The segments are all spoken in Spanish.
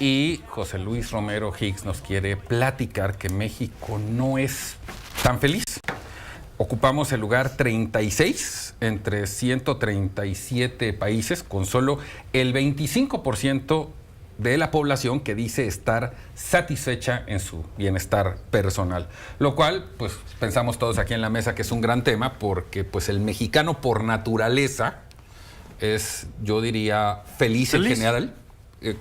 Y José Luis Romero Hicks nos quiere platicar que México no es tan feliz. Ocupamos el lugar 36 entre 137 países, con solo el 25% de la población que dice estar satisfecha en su bienestar personal. Lo cual, pues, pensamos todos aquí en la mesa que es un gran tema, porque pues el mexicano por naturaleza es, yo diría, feliz en general,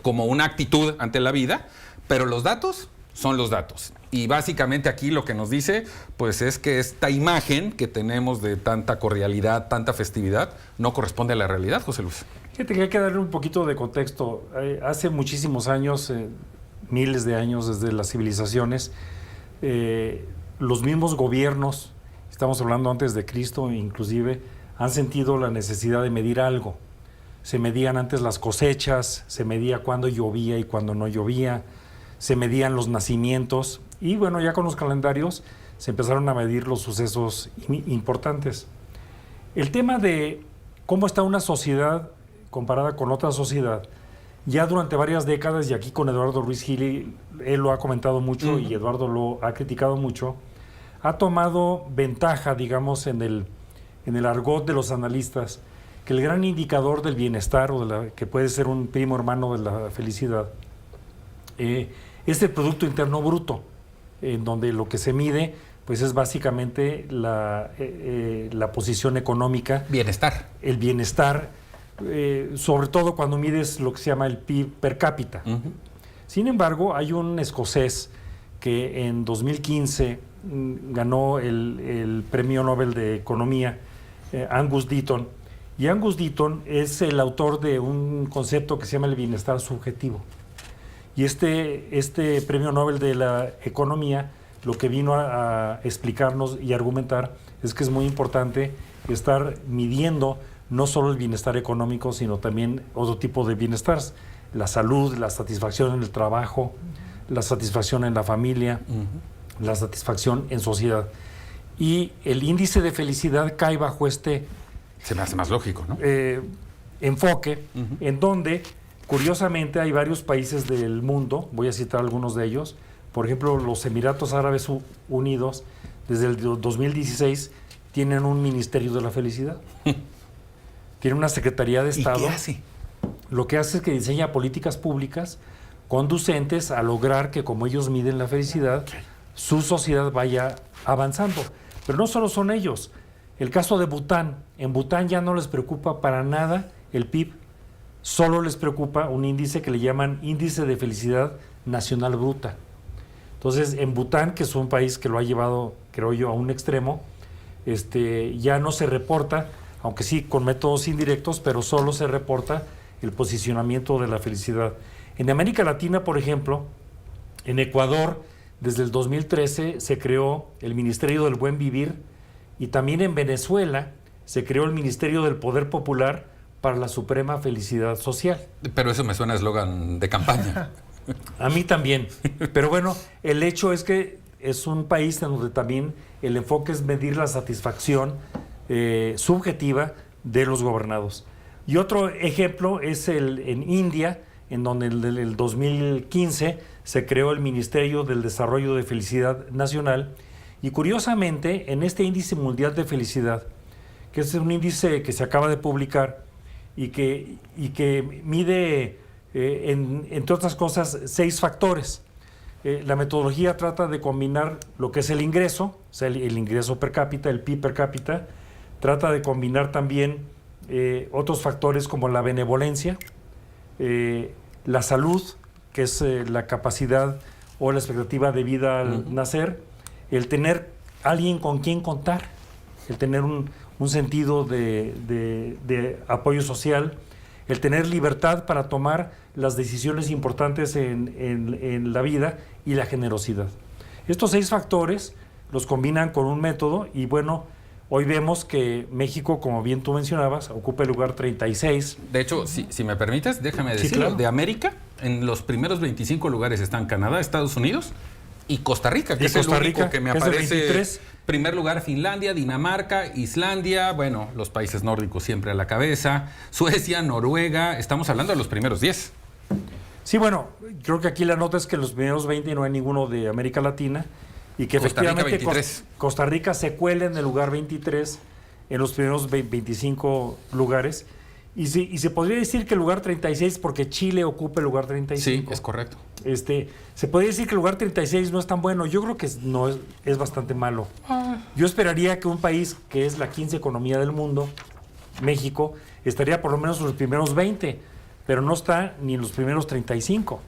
como una actitud ante la vida, pero los datos son los datos. Y básicamente aquí lo que nos dice, pues, es que esta imagen que tenemos de tanta cordialidad, tanta festividad, no corresponde a la realidad, José Luis. Fíjate que hay que darle un poquito de contexto. Hace muchísimos años, miles de años desde las civilizaciones, los mismos gobiernos, estamos hablando antes de Cristo inclusive, han sentido la necesidad de medir algo. Se medían antes las cosechas, se medía cuándo llovía y cuándo no llovía, se medían los nacimientos y bueno, ya con los calendarios se empezaron a medir los sucesos importantes. El tema de cómo está una sociedad comparada con otra sociedad, ya durante varias décadas, y aquí con Eduardo Ruiz Gili, él lo ha comentado mucho y Eduardo lo ha criticado mucho, ha tomado ventaja, digamos, en el argot de los analistas, que el gran indicador del bienestar, o que puede ser un primo hermano de la felicidad, es el Producto Interno Bruto, en donde lo que se mide pues es básicamente la posición económica. Bienestar. El bienestar, sobre todo cuando mides lo que se llama el PIB per cápita. Sin embargo, hay un escocés que en 2015 ganó el Premio Nobel de Economía, Angus Deaton, y Angus Deaton es el autor de un concepto que se llama el bienestar subjetivo. Y este Premio Nobel de la Economía lo que vino a explicarnos y argumentar es que es muy importante estar midiendo no solo el bienestar económico, sino también otro tipo de bienestar, la salud, la satisfacción en el trabajo, la satisfacción en la familia, la satisfacción en sociedad. Y el índice de felicidad cae bajo se me hace más lógico, ¿no? Enfoque, en donde, curiosamente, hay varios países del mundo, voy a citar algunos de ellos, por ejemplo, los Emiratos Árabes Unidos, desde el 2016, tienen un Ministerio de la Felicidad. Tienen una Secretaría de Estado. ¿Y qué hace? Lo que hace es que diseña políticas públicas conducentes a lograr que, como ellos miden la felicidad, su sociedad vaya avanzando. Pero no solo son ellos. El caso de Bután. En Bután ya no les preocupa para nada el PIB. Solo les preocupa un índice que le llaman Índice de Felicidad Nacional Bruta. Entonces, en Bután, que es un país que lo ha llevado, creo yo, a un extremo, ya no se reporta, aunque sí con métodos indirectos, pero solo se reporta el posicionamiento de la felicidad. En América Latina, por ejemplo, en Ecuador, desde el 2013 se creó el Ministerio del Buen Vivir, y también en Venezuela se creó el Ministerio del Poder Popular para la Suprema Felicidad Social. Pero eso me suena a eslogan de campaña. A mí también. Pero bueno, el hecho es que es un país en donde también el enfoque es medir la satisfacción subjetiva de los gobernados. Y otro ejemplo es en India, en donde en el 2015 se creó el Ministerio del Desarrollo de Felicidad Nacional. Y curiosamente, en este índice mundial de felicidad, que es un índice que se acaba de publicar y que mide, entre otras cosas, 6 factores. La metodología trata de combinar lo que es el ingreso, o sea, el ingreso per cápita, el PIB per cápita, trata de combinar también otros factores como la benevolencia, la salud, que es la capacidad o la expectativa de vida al nacer, el tener alguien con quien contar, el tener un sentido de apoyo social, el tener libertad para tomar las decisiones importantes en la vida, y la generosidad. Estos 6 factores los combinan con un método y bueno, hoy vemos que México, como bien tú mencionabas, ocupa el lugar 36. De hecho, si me permites, déjame decirlo, sí, claro. De América, en los primeros 25 lugares están Canadá, Estados Unidos y Costa Rica, que es el único que me aparece. Primer lugar, Finlandia, Dinamarca, Islandia, bueno, los países nórdicos siempre a la cabeza, Suecia, Noruega, estamos hablando de los primeros 10. Sí, bueno, creo que aquí la nota es que los primeros 20 no hay ninguno de América Latina y que Costa Rica, efectivamente 23. Costa Rica se cuela en el lugar 23 en los primeros 25 lugares. Y se podría decir que el lugar 36 porque Chile ocupa el lugar 35. Sí, es correcto. Se podría decir que el lugar 36 no es tan bueno. Yo creo que no es bastante malo. Yo esperaría que un país que es la 15 economía del mundo, México, estaría por lo menos en los primeros 20, pero no está ni en los primeros 35.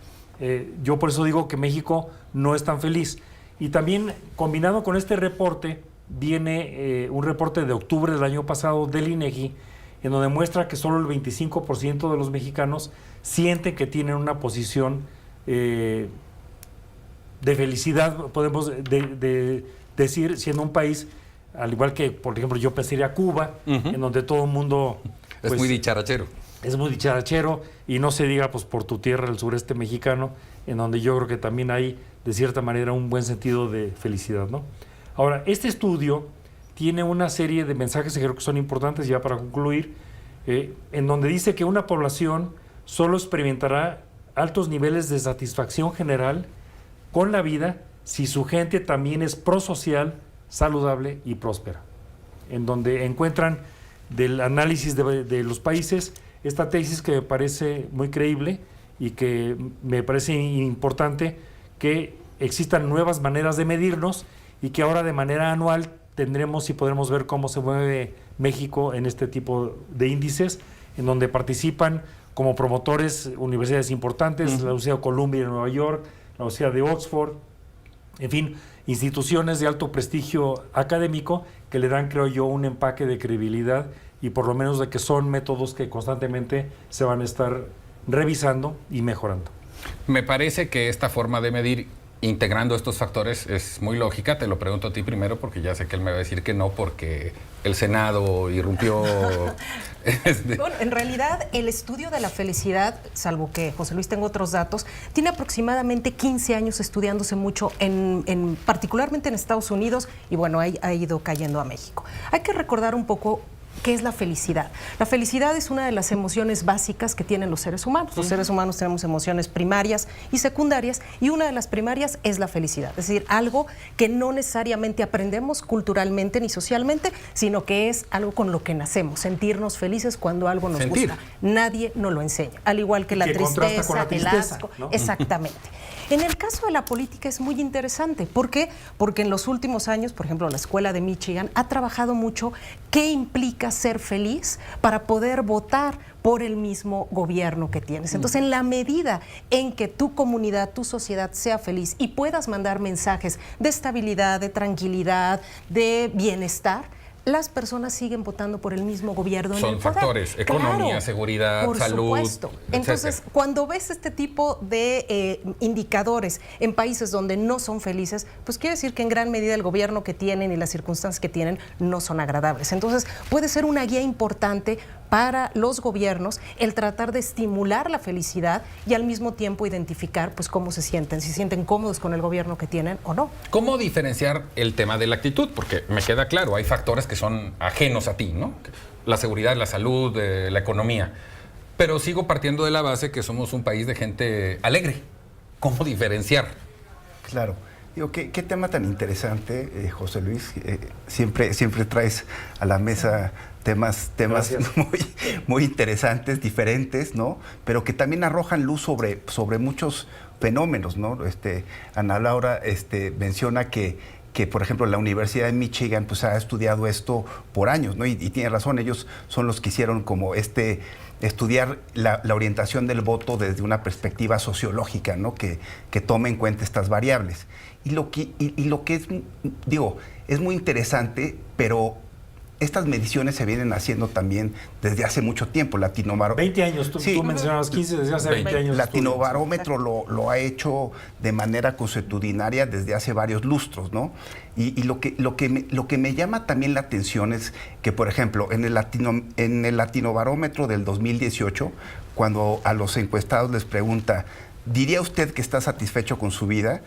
Yo por eso digo que México no es tan feliz. Y también, combinado con este reporte, viene un reporte de octubre del año pasado del INEGI, en donde muestra que solo el 25% de los mexicanos sienten que tienen una posición de felicidad, podemos decir, siendo un país, al igual que, por ejemplo, yo pensaría Cuba, en donde todo el mundo... Es muy dicharachero. Es muy dicharachero, y no se diga pues por tu tierra, el sureste mexicano, en donde yo creo que también hay, de cierta manera, un buen sentido de felicidad, ¿no? Ahora, este estudio tiene una serie de mensajes que creo que son importantes, ya para concluir, en donde dice que una población solo experimentará altos niveles de satisfacción general con la vida si su gente también es prosocial, saludable y próspera. En donde encuentran del análisis de los países esta tesis que me parece muy creíble y que me parece importante que existan nuevas maneras de medirnos y que ahora de manera anual tendremos y podremos ver cómo se mueve México en este tipo de índices, en donde participan como promotores universidades importantes, la Universidad de Columbia de Nueva York, la Universidad de Oxford, en fin, instituciones de alto prestigio académico que le dan, creo yo, un empaque de credibilidad y por lo menos de que son métodos que constantemente se van a estar revisando y mejorando. Me parece que esta forma de medir integrando estos factores es muy lógica. Te lo pregunto a ti primero porque ya sé que él me va a decir que no porque el Senado irrumpió. Bueno, en realidad el estudio de la felicidad, salvo que José Luis tenga otros datos, tiene aproximadamente 15 años estudiándose mucho, particularmente en Estados Unidos, y bueno, ha ido cayendo a México. Hay que recordar un poco ¿qué es la felicidad? La felicidad es una de las emociones básicas que tienen los seres humanos. Los seres humanos tenemos emociones primarias y secundarias, y una de las primarias es la felicidad. Es decir, algo que no necesariamente aprendemos culturalmente ni socialmente, sino que es algo con lo que nacemos, sentirnos felices cuando algo nos gusta. Nadie nos lo enseña, al igual que la tristeza, el asco, ¿no? Exactamente. En el caso de la política es muy interesante. ¿Por qué? Porque en los últimos años, por ejemplo, la Escuela de Michigan ha trabajado mucho qué implica ser feliz para poder votar por el mismo gobierno que tienes. Entonces, en la medida en que tu comunidad, tu sociedad sea feliz y puedas mandar mensajes de estabilidad, de tranquilidad, de bienestar, las personas siguen votando por el mismo gobierno. Son factores, economía, seguridad, por salud, supuesto. Entonces, cuando ves este tipo de indicadores en países donde no son felices, pues quiere decir que en gran medida el gobierno que tienen y las circunstancias que tienen no son agradables. Entonces, puede ser una guía importante para los gobiernos el tratar de estimular la felicidad y al mismo tiempo identificar pues cómo se sienten, si sienten cómodos con el gobierno que tienen o no. ¿Cómo diferenciar el tema de la actitud? Porque me queda claro, hay factores que son ajenos a ti, ¿no? La seguridad, la salud, la economía. Pero sigo partiendo de la base que somos un país de gente alegre. ¿Cómo diferenciar? Claro. Digo, qué tema tan interesante, José Luis. Siempre traes a la mesa temas muy interesantes, diferentes, ¿no? Pero que también arrojan luz sobre muchos fenómenos, ¿no? Ana Laura menciona que, por ejemplo, la Universidad de Michigan pues, ha estudiado esto por años, ¿no? Y tiene razón, ellos son los que hicieron como estudiar la orientación del voto desde una perspectiva sociológica, ¿no? Que tome en cuenta estas variables. Y lo que es, digo, es muy interesante, pero estas mediciones se vienen haciendo también desde hace mucho tiempo. 20 años, tú mencionabas 15, desde hace 20 años. Latinobarómetro lo ha hecho de manera consuetudinaria desde hace varios lustros, ¿no? Y lo que me llama también la atención es que, por ejemplo, en el Latinobarómetro del 2018, cuando a los encuestados les pregunta, ¿diría usted que está satisfecho con su vida?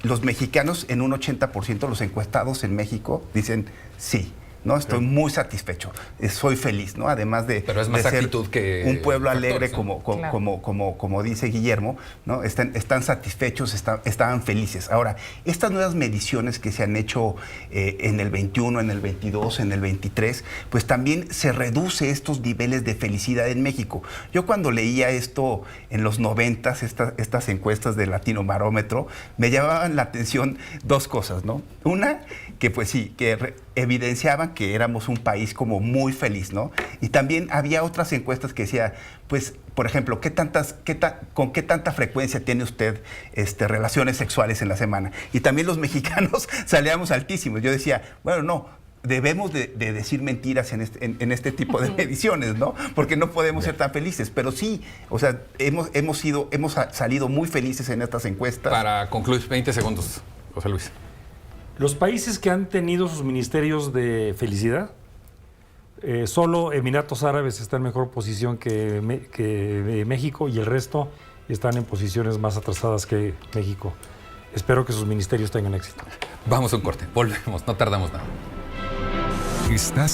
Los mexicanos, en un 80%, los encuestados en México dicen sí. ¿no? Estoy muy satisfecho, soy feliz, ¿no? Además de, pero es más de ser actitud que un pueblo factores, alegre, ¿no? como dice Guillermo, ¿no? Están satisfechos, estaban felices. Ahora, estas nuevas mediciones que se han hecho en el 21, en el 22, en el 23, pues también se reduce estos niveles de felicidad en México. Yo cuando leía esto en los 90s, estas encuestas de Latinobarómetro, me llamaban la atención dos cosas, ¿no? Una, que pues sí, que evidenciaban que éramos un país como muy feliz, ¿no? Y también había otras encuestas que decía, pues, por ejemplo, ¿con qué tanta frecuencia tiene usted relaciones sexuales en la semana? Y también los mexicanos salíamos altísimos. Yo decía, bueno, no, debemos de decir mentiras en este tipo de mediciones, ¿no? Porque no podemos ser tan felices. Pero sí, o sea, hemos salido muy felices en estas encuestas. Para concluir, 20 segundos, José Luis. Los países que han tenido sus ministerios de felicidad, solo Emiratos Árabes está en mejor posición que México, y el resto están en posiciones más atrasadas que México. Espero que sus ministerios tengan éxito. Vamos a un corte, volvemos, no tardamos nada. Estás